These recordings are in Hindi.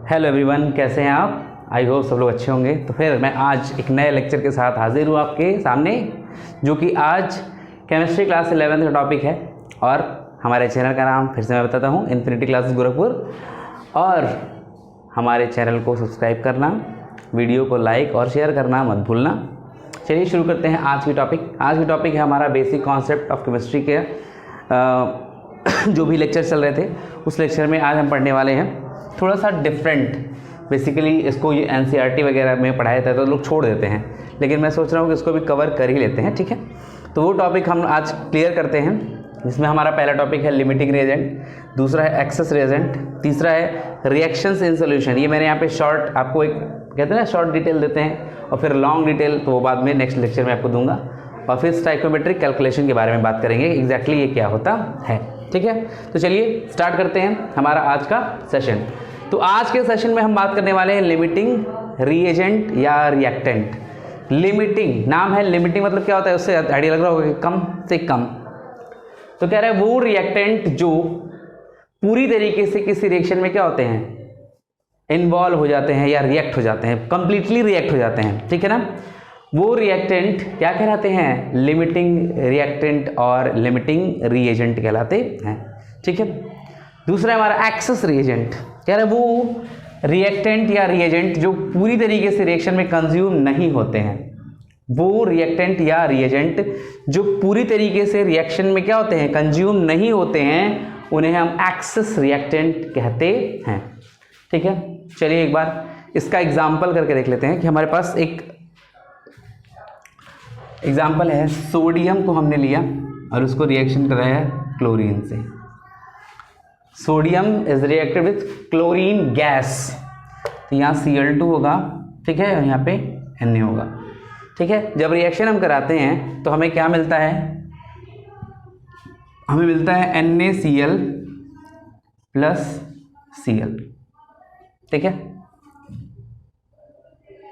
हेलो एवरीवन, कैसे हैं आप? आई होप सब लोग अच्छे होंगे। तो फिर मैं आज एक नए लेक्चर के साथ हाजिर हूँ आपके सामने, जो कि आज केमिस्ट्री क्लास 11 का टॉपिक है। और हमारे चैनल का नाम फिर से मैं बताता हूँ, इन्फिनिटी क्लासेस गोरखपुर। और हमारे चैनल को सब्सक्राइब करना, वीडियो को लाइक और शेयर करना मत भूलना। चलिए शुरू करते हैं आज की टॉपिक। आज की टॉपिक है हमारा बेसिक कॉन्सेप्ट ऑफ केमिस्ट्री के जो भी लेक्चर चल रहे थे उस लेक्चर में आज हम पढ़ने वाले हैं थोड़ा सा डिफरेंट। बेसिकली इसको ये एनसीईआरटी वगैरह में पढ़ाया था तो लोग छोड़ देते हैं, लेकिन मैं सोच रहा हूँ कि इसको भी कवर कर ही लेते हैं। ठीक है, तो वो टॉपिक हम आज क्लियर करते हैं, जिसमें हमारा पहला टॉपिक है लिमिटिंग रिएजेंट, दूसरा है एक्सेस रिएजेंट, तीसरा है रिएक्शंस इन सॉल्यूशन। ये मैंने यहाँ पे शॉर्ट आपको एक कहते हैं ना शॉर्ट डिटेल देते हैं, और फिर लॉन्ग डिटेल तो वो बाद में नेक्स्ट लेक्चर में आपको दूंगा। और फिर स्टाइकोमेट्रिक कैलकुलेशन के बारे में बात करेंगे, एग्जैक्टली ये क्या होता है। ठीक है, तो चलिए स्टार्ट करते हैं हमारा आज का सेशन। तो आज के सेशन में हम बात करने वाले हैं लिमिटिंग रिएजेंट या रिएक्टेंट। लिमिटिंग नाम है, लिमिटिंग मतलब क्या होता है, उससे आइडिया लग रहा होगा कि कम से कम। तो कह रहे हैं वो रिएक्टेंट जो पूरी तरीके से किसी रिएक्शन में क्या होते हैं, इन्वॉल्व हो जाते हैं या रिएक्ट हो जाते हैं, कंप्लीटली रिएक्ट हो जाते हैं। ठीक है ना, वो रिएक्टेंट क्या कहलाते हैं, लिमिटिंग रिएक्टेंट और लिमिटिंग रिएजेंट कहलाते हैं। ठीक है, दूसरा हमारा एक्सेस रिएजेंट। कह रहे वो रिएक्टेंट या रिएजेंट जो पूरी तरीके से रिएक्शन में कंज्यूम नहीं होते हैं। वो रिएक्टेंट या रिएजेंट जो पूरी तरीके से रिएक्शन में क्या होते हैं, कंज्यूम नहीं होते हैं, उन्हें हम एक्सेस रिएक्टेंट कहते हैं। ठीक है, चलिए एक बार इसका एग्जाम्पल करके देख लेते हैं कि हमारे पास एक एग्जाम्पल है। सोडियम को हमने लिया और उसको रिएक्शन कराया क्लोरीन से। Sodium is reacted with chlorine gas, तो यहाँ Cl2 होगा। ठीक है, और यहाँ पे Na होगा। ठीक है, जब रिएक्शन हम कराते हैं तो हमें क्या मिलता है, हमें मिलता है NaCl प्लस Cl। ठीक है,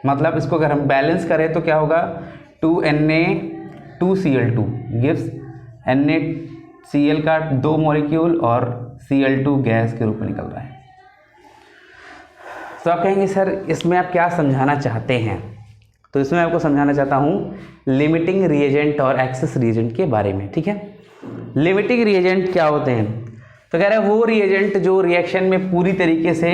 मतलब इसको अगर हम बैलेंस करें तो क्या होगा, 2Na 2Cl2 गिव्स NaCl का 2 मॉलिक्यूल और Cl2 गैस के रूप में निकल रहा है। तो आप कहेंगे सर इसमें आप क्या समझाना चाहते हैं? तो इसमें आपको समझाना चाहता हूँ लिमिटिंग रिएजेंट और एक्सेस रिएजेंट के बारे में। ठीक है, लिमिटिंग रिएजेंट क्या होते हैं? तो कह रहे हैं वो रिएजेंट जो रिएक्शन में पूरी तरीके से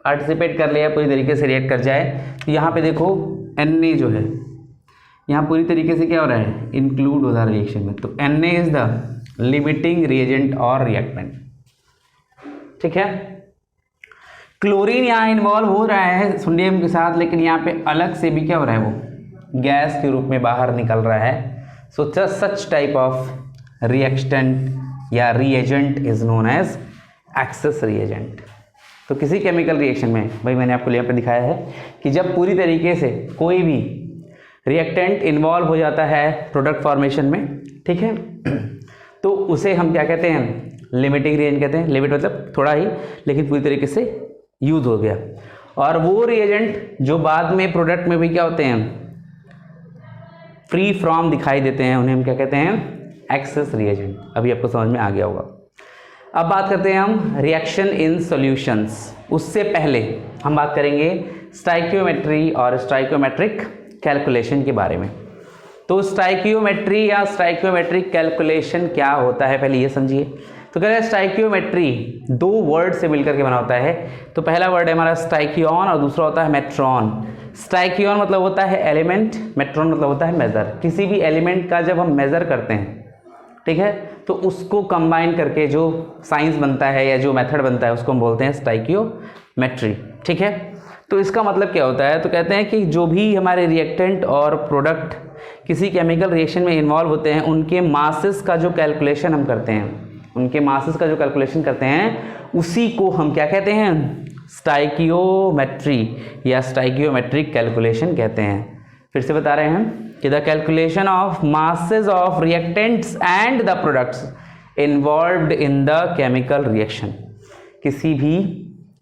पार्टिसिपेट कर ले या पूरी तरीके से रिएक्ट कर जाए। तो यहाँ पे देखो Na जो है यहाँ पूरी तरीके से क्या हो रहा है, इंक्लूड हो रहा है रिएक्शन में। तो Na is the limiting reagent और रिएक्टेंट। ठीक है, क्लोरीन यहाँ इन्वॉल्व हो रहा है सोडियम के साथ, लेकिन यहाँ पे अलग से भी क्या हो रहा है, वो गैस के रूप में बाहर निकल रहा है। So such type of reactant या reagent is known as excess reagent. तो किसी केमिकल रिएक्शन में, भाई मैंने आपको यहाँ पे दिखाया है कि जब पूरी तरीके से कोई भी रिएक्टेंट इन्वॉल्व हो जाता है प्रोडक्ट फॉर्मेशन में, ठीक है, तो उसे हम क्या कहते हैं, लिमिटिंग रिएजेंट कहते हैं। लिमिट मतलब थोड़ा ही, लेकिन पूरी तरीके से यूज हो गया। और वो रिएजेंट जो बाद में प्रोडक्ट में भी क्या होते हैं, फ्री फ्रॉम दिखाई देते हैं, उन्हें हम क्या कहते हैं, एक्सेस रिएजेंट। अभी आपको समझ में आ गया होगा। अब बात करते हैं हम रिएक्शन इन सॉल्यूशंस। उससे पहले हम बात करेंगे स्टाइकियोमेट्री और स्टाइकियोमेट्रिक कैलकुलेशन के बारे में। तो स्टाइकियोमेट्री या स्टाइकियोमेट्रिक कैलकुलेशन क्या होता है, पहले ये समझिए। तो कह रहे हैं स्टाइकियोमेट्री 2 वर्ड से मिलकर के बना होता है। तो पहला वर्ड है हमारा स्टाइकियन और दूसरा होता है मेट्रॉन। स्टाइकियन मतलब होता है एलिमेंट, मेट्रॉन मतलब होता है मेजर। किसी भी एलिमेंट का जब हम मेजर करते हैं, ठीक है, तो उसको कंबाइन करके जो साइंस बनता है या जो मेथड बनता है उसको हम बोलते हैं स्टाइकियोमेट्री। ठीक है, तो इसका मतलब क्या होता है, तो कहते हैं कि जो भी हमारे रिएक्टेंट और प्रोडक्ट किसी केमिकल रिएक्शन में इन्वॉल्व होते हैं, उनके मासेस का जो कैलकुलेशन हम करते हैं, उनके मासेस का जो कैलकुलेशन करते हैं, उसी को हम क्या कहते हैं, स्टाइकियोमेट्री या स्टाइकियोमेट्रिक कैलकुलेशन कहते हैं। फिर से बता रहे हैं कि the calculation of masses of reactants and the products involved in the chemical reaction. किसी भी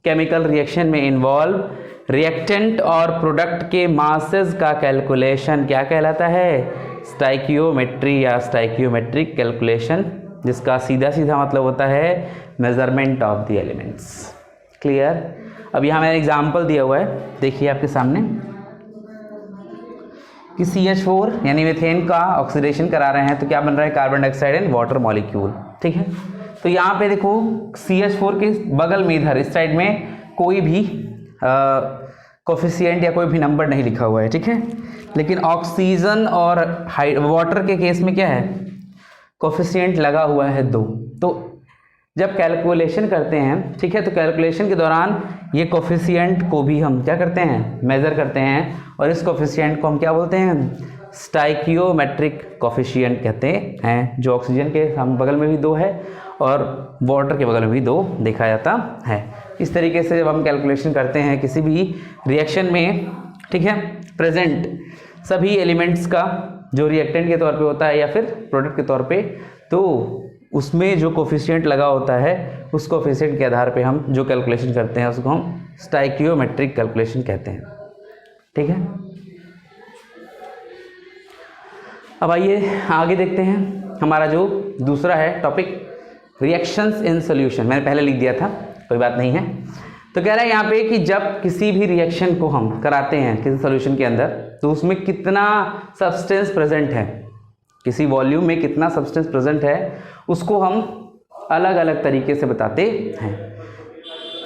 केमिकल रिएक्शन में इन्वॉल्व रिएक्टेंट और प्रोडक्ट के मासेस का कैलकुलेशन क्या कहलाता है, स्टाइकियोमेट्री या स्टाइकियोमेट्रिक कैलकुलेशन, जिसका सीधा सीधा मतलब होता है measurement of the elements. Clear? अब यहाँ मैंने एग्जाम्पल दिया हुआ है, देखिए आपके सामने कि CH4 यानी मीथेन का ऑक्सीडेशन करा रहे हैं तो क्या बन रहा है, carbon dioxide and water molecule. ठीक है, तो यहाँ पे देखो CH4 के बगल में इधर इस साइड में कोई भी कोफिशिएंट या कोई भी नंबर नहीं लिखा हुआ है। ठीक है, लेकिन ऑक्सीजन और वाटर के केस में क्या है, कोफिशिएंट लगा हुआ है 2। तो जब कैलकुलेशन करते हैं, ठीक है, तो कैलकुलेशन के दौरान ये कोफिशिएंट को भी हम क्या करते हैं, मेज़र करते हैं, और इस कोफिशिएंट को हम क्या बोलते हैं, स्टाइकियोमेट्रिक कोफिशिएंट कहते हैं, जो ऑक्सीजन के हम बगल में भी 2 है और वाटर के बगल में भी 2 देखा जाता है। इस तरीके से जब हम कैलकुलेशन करते हैं किसी भी रिएक्शन में, ठीक है, प्रेजेंट सभी एलिमेंट्स का जो रिएक्टेंट के तौर पे होता है या फिर प्रोडक्ट के तौर पे, तो उसमें जो कोफिशिएंट लगा होता है उस कोफिशिएंट के आधार पे हम जो कैलकुलेशन करते हैं उसको हम स्टाइकियोमेट्रिक कैलकुलेशन कहते हैं। ठीक है, अब आइए आगे देखते हैं हमारा जो दूसरा है टॉपिक, रिएक्शंस इन सॉल्यूशन। मैंने पहले लिख दिया था, कोई बात नहीं है। तो कह रहा है यहाँ पे कि जब किसी भी रिएक्शन को हम कराते हैं किसी सॉल्यूशन के अंदर, तो उसमें कितना सब्सटेंस प्रेजेंट है, किसी वॉल्यूम में कितना सब्सटेंस प्रेजेंट है, उसको हम अलग अलग तरीके से बताते हैं।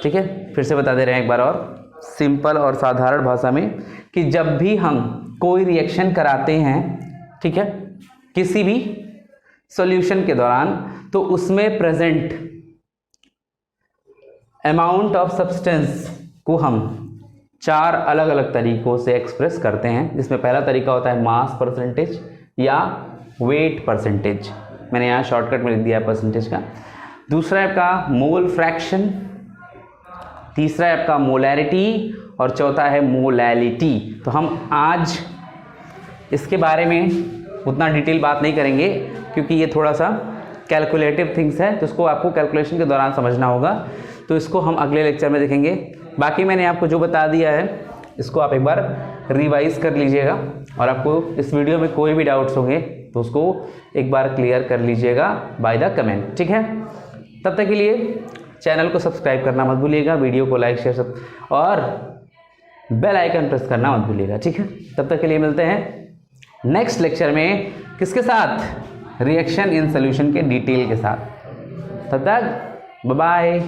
ठीक है, फिर से बता दे रहे हैं एक बार और सिंपल और साधारण भाषा में, कि जब भी हम कोई रिएक्शन कराते हैं, ठीक है, किसी भी सॉल्यूशन के दौरान, तो उसमें प्रेजेंट अमाउंट ऑफ सब्सटेंस को हम 4 अलग अलग तरीकों से एक्सप्रेस करते हैं, जिसमें पहला तरीका होता है मास परसेंटेज या वेट परसेंटेज। मैंने यहाँ शॉर्टकट में लिख दिया है परसेंटेज का। दूसरा है आपका मोल फ्रैक्शन, तीसरा है आपका मोलैरिटी, और चौथा है मोलैलिटी। तो हम आज इसके बारे में उतना डिटेल बात नहीं करेंगे, क्योंकि ये थोड़ा सा कैलकुलेटिव थिंग्स है, जिसको आपको कैलकुलेशन के दौरान समझना होगा। तो इसको हम अगले लेक्चर में देखेंगे। बाकी मैंने आपको जो बता दिया है इसको आप एक बार रिवाइज कर लीजिएगा, और आपको इस वीडियो में कोई भी डाउट्स होंगे तो उसको एक बार क्लियर कर लीजिएगा बाय द कमेंट। ठीक है, तब तक के लिए चैनल को सब्सक्राइब करना मत भूलिएगा, वीडियो को लाइक शेयर सब और बेल आइकन प्रेस करना मत भूलिएगा। ठीक है, तब तक के लिए मिलते हैं नेक्स्ट लेक्चर में, किसके साथ, रिएक्शन इन सॉल्यूशन के डिटेल के साथ। तब तक बाय बाय।